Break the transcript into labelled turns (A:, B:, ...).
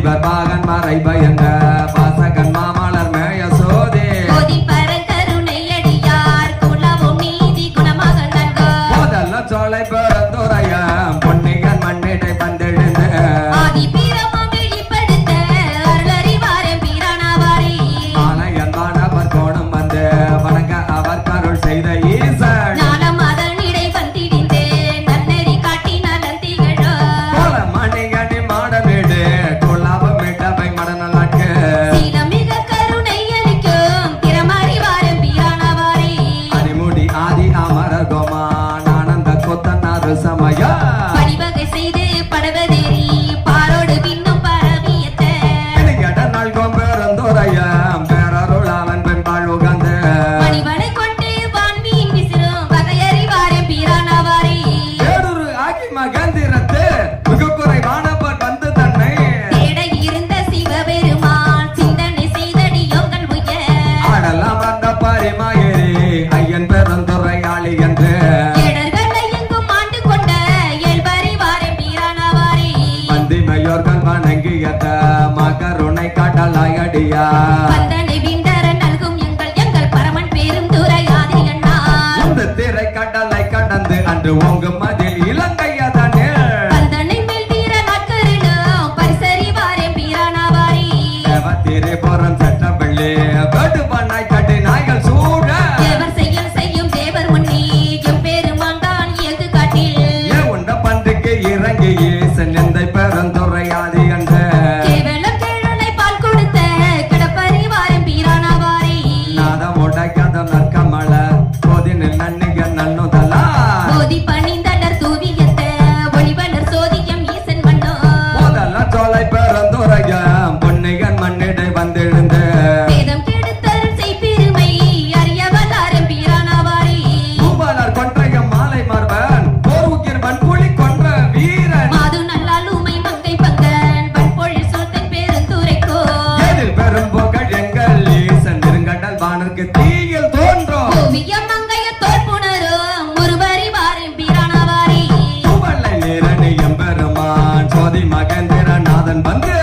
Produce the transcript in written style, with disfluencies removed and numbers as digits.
A: அதிபர் பாகன் மறை பயந்த பாசகன் மாமலர் மேய சோதி சோலை பெருந்துரைய பொன்னிகன் மண்ணிடை வந்தெழுந்து ஆலயன் மாணவர் கோணம் வந்து வணங்க அவர் கருள் செய்த ஈசன் மணிகணி மாட வீடு கொள்ளாபம் விட்டவை மடநலாக்கு அடிமுடி ஆதி அமர கோமான் ஆனந்த கொத்தனாறு சமய
B: பணிவகை செய்து படவதேறி பாரோடு பின்னும் பரவியத்த
A: நல்கும் பெருந்துரைய பேரருள் அவன் பெண்பாள் உகந்து
B: மணிவனை கொண்டு வான்மீன் விசிறும் வகையறிவாரே பீரானவாரே
A: ஏடூரு ஆகி மகந்திரத்து மிக குறைவானவர் வந்து தன்னை
B: தேட இருந்த சிவபெருமான் சிந்தனை செய்தடியோங்கள் உய
A: ஆடலாம் வந்த பரிமாயேரி ஐயன் பெருந்துரையாளி என்று
B: ஏடர்களை எங்கும் ஆண்டு கொண்ட இயல்பறிவாரே பீரானவாரே
A: வந்திமையோர்கள் வணங்கியத மகருணை கடலாய் அடியா
B: வந்தனை விண்டர நல்கும் எங்கள் பரமன் பெரும் துரையாதி அண்ணார்
A: அந்த திரை கடலை கடந்து அன்று ஓங்கும் அதில் இலங்கையதானே
B: வந்தனை மேல் வீர நாட்கரிலும் பரிசறிவாரே பீரானவாரே
A: தேவத்திரை போறம் சட்ட வெள்ளி வேடுவனாய் கட்டி நாய்கள் சூழ
B: தேவர் செய்யும் தேவர் முன்னே எம்பெருமான் தான் இயல்கு காட்டில்
A: ஏ உண்ட பன்றிக்கு இறங்கி ஈசன் எந்தை பெருந்துரையாதி என்ற
B: கேவலம் கேழலை பால் கொடுத்த கிடப்பறிவாரே பீரானவாரே
A: நாதம் உடைக்கதம் நற்கமல போதினில் நன்னிக நன்னுதலா
B: போதி பணிந்தனர் தூவியத்த ஒளிவனர் சோதியம் ஈசன் மன்னோ
A: முதல்ல சோலை பெருந்துரைய பொன்னிகன் மண்ணிடை வந்தெழுந்து
B: வேதம் கெடுத்தருள் செய்பெருமை அறியவல்லாரே பீரானவாரே
A: பூபாலர் கொன்றையம் மாலை மார்பன் போர் உக்கிர் வன்புலி கொன்ற வீரன்
B: மாது நல்லால் உமை மங்கை பங்கன் பண்பொழில் சோத்தன் பெருந்துரைக்கோ
A: எதில் பெரும் புகழ் எங்கள் ஈசன் நெருங்கடல் வானருக்கு தீயில் தோன்றும்
B: ஓவியம் மங்கைய தோற்புணரும் ஒருவறிவாரே பீரானவாரே
A: பூவல்லை நீரணி எம்பெருமான் சோதி மகேந்திரநாதன் வந்து